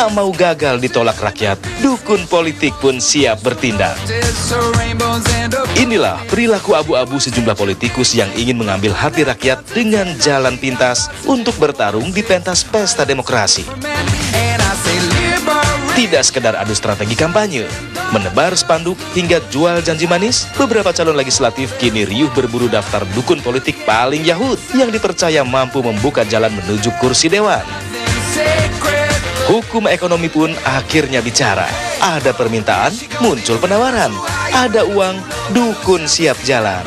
Tak mau gagal ditolak rakyat, dukun politik pun siap bertindak. Inilah perilaku abu-abu sejumlah politikus yang ingin mengambil hati rakyat dengan jalan pintas untuk bertarung di pentas pesta demokrasi. Tidak sekedar adu strategi kampanye, menebar spanduk hingga jual janji manis, beberapa calon legislatif kini riuh berburu daftar dukun politik paling yahut yang dipercaya mampu membuka jalan menuju kursi dewan. Hukum ekonomi pun akhirnya bicara. Ada permintaan, muncul penawaran. Ada uang, dukun siap jalan.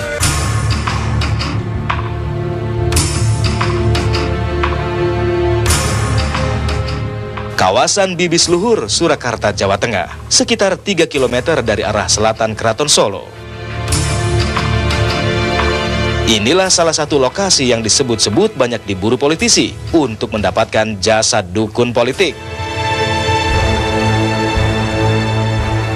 Kawasan Bibis Luhur, Surakarta, Jawa Tengah, sekitar 3 km dari arah selatan Keraton Solo. Inilah salah satu lokasi yang disebut-sebut banyak diburu politisi untuk mendapatkan jasa dukun politik.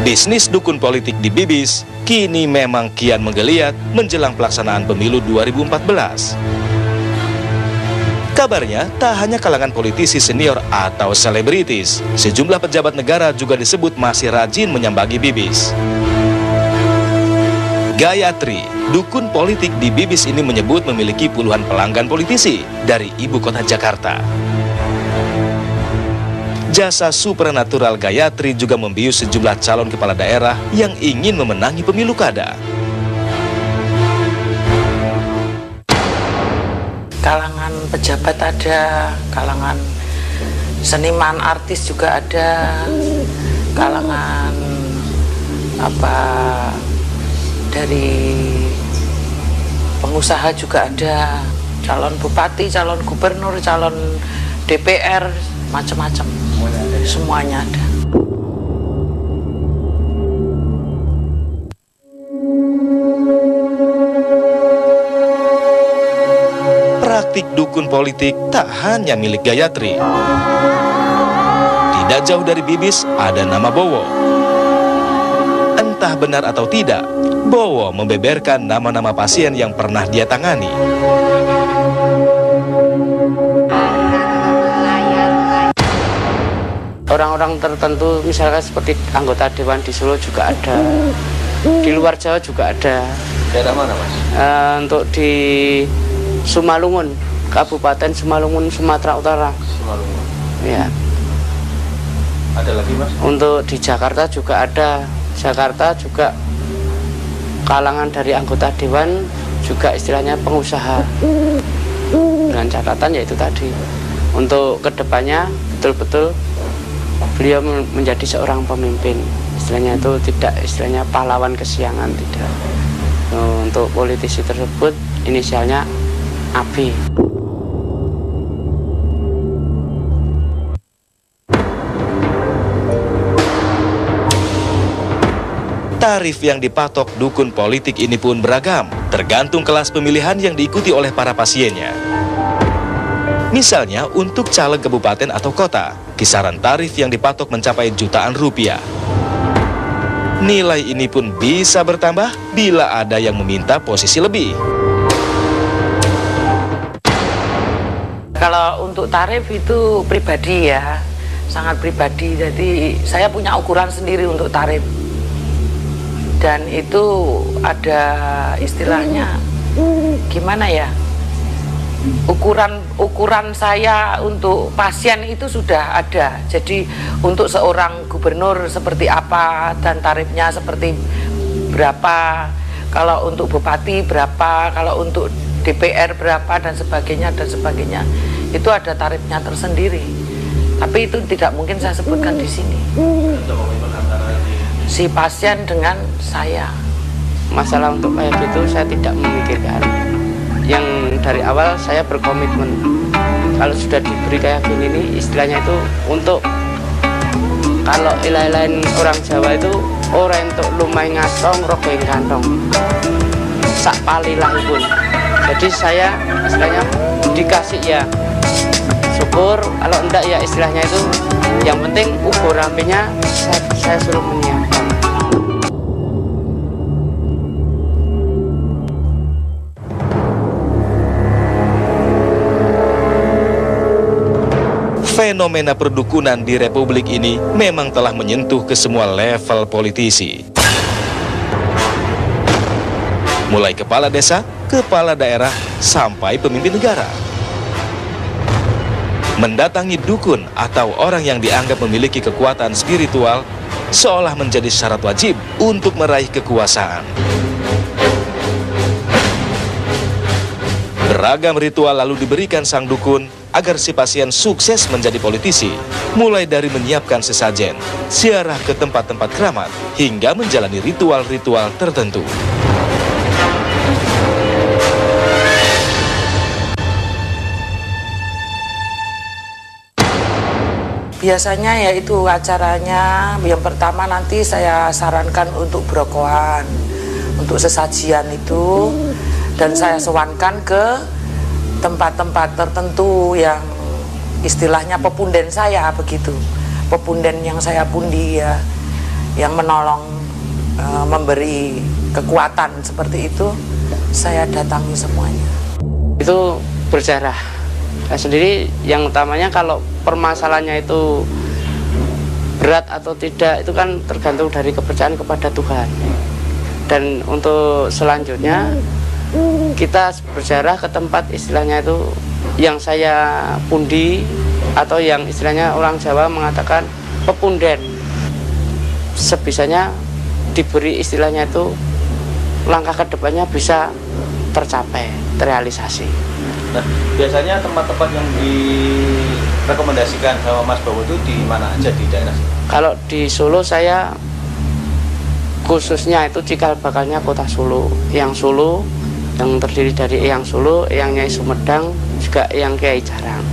Bisnis dukun politik di Bibis kini memang kian menggeliat menjelang pelaksanaan pemilu 2014. Kabarnya, tak hanya kalangan politisi senior atau selebritis, sejumlah pejabat negara juga disebut masih rajin menyambangi Bibis. Gayatri, dukun politik di Bibis ini menyebut memiliki puluhan pelanggan politisi dari ibu kota Jakarta. Jasa supranatural Gayatri juga membius sejumlah calon kepala daerah yang ingin memenangi pemilu kada. Kalangan pejabat ada, kalangan seniman artis juga ada, kalangan dari pengusaha juga ada, calon bupati, calon gubernur, calon DPR, macam-macam, semuanya ada. Praktik dukun politik tak hanya milik Gayatri. Tidak jauh dari Bibis ada nama Bowo. Entah benar atau tidak, Bowo membeberkan nama-nama pasien yang pernah dia tangani. Orang-orang tertentu misalkan seperti anggota Dewan di Solo juga ada, di luar Jawa juga ada. Daerah mana, Mas? Untuk di Sumalungun, Kabupaten Sumalungun, Sumatera Utara. Sumalungun. Ya. Ada lagi, Mas? Untuk di Jakarta juga ada. Jakarta juga kalangan dari anggota Dewan, juga istilahnya pengusaha. Dengan catatan yaitu tadi, untuk kedepannya betul-betul beliau menjadi seorang pemimpin. Istilahnya itu tidak istilahnya pahlawan kesiangan, tidak. Untuk politisi tersebut inisialnya AB. Tarif yang dipatok dukun politik ini pun beragam, tergantung kelas pemilihan yang diikuti oleh para pasiennya. Misalnya, untuk caleg kabupaten atau kota, kisaran tarif yang dipatok mencapai jutaan rupiah. Nilai ini pun bisa bertambah bila ada yang meminta posisi lebih. Kalau untuk tarif itu pribadi ya, sangat pribadi. Jadi saya punya ukuran sendiri untuk tarif. Dan itu ada istilahnya, gimana ya? Ukuran saya untuk pasien itu sudah ada. Jadi untuk seorang gubernur seperti apa dan tarifnya seperti berapa. Kalau untuk bupati berapa, kalau untuk DPR berapa dan sebagainya dan sebagainya. Itu ada tarifnya tersendiri. Tapi itu tidak mungkin saya sebutkan di sini. Si pasien dengan saya. Masalah untuk kayak gitu saya tidak memikirkan. Yang dari awal saya berkomitmen. Kalau sudah diberi kayak gini nih, istilahnya itu untuk, kalau lain orang Jawa itu orang untuk lumai ngasong roko ing kantong. Sak palilah pun. Jadi saya istilahnya dikasih ya syukur, kalau enggak ya istilahnya itu yang penting ukur rapinya saya suruh menyiapkan. Fenomena perdukunan di Republik ini memang telah menyentuh ke semua level politisi. Mulai kepala desa, kepala daerah, sampai pemimpin negara. Mendatangi dukun atau orang yang dianggap memiliki kekuatan spiritual seolah menjadi syarat wajib untuk meraih kekuasaan. Beragam ritual lalu diberikan sang dukun agar si pasien sukses menjadi politisi, mulai dari menyiapkan sesajen, ziarah ke tempat-tempat keramat, hingga menjalani ritual-ritual tertentu. Biasanya yaitu acaranya yang pertama nanti saya sarankan untuk brokohan, untuk sesajian itu, dan saya sewankan ke tempat-tempat tertentu yang istilahnya pepunden saya begitu, pepunden yang saya pundi ya, yang menolong memberi kekuatan seperti itu, saya datangi semuanya. Itu berjarah. Nah, sendiri yang utamanya kalau permasalahannya itu berat atau tidak itu kan tergantung dari kepercayaan kepada Tuhan. Dan untuk selanjutnya kita berjarah ke tempat istilahnya itu yang saya pundi atau yang istilahnya orang Jawa mengatakan pepunden. Sebisanya diberi istilahnya itu langkah ke depannya bisa tercapai, terrealisasi. Nah, biasanya tempat-tempat yang direkomendasikan sama Mas Bowo itu di mana aja di daerah? Kalau di Solo saya khususnya itu cikal bakalnya kota Solo. Yang Solo yang terdiri dari Eyang Solo, Eyang Nyai Sumedang, juga Eyang Kiai Jarang.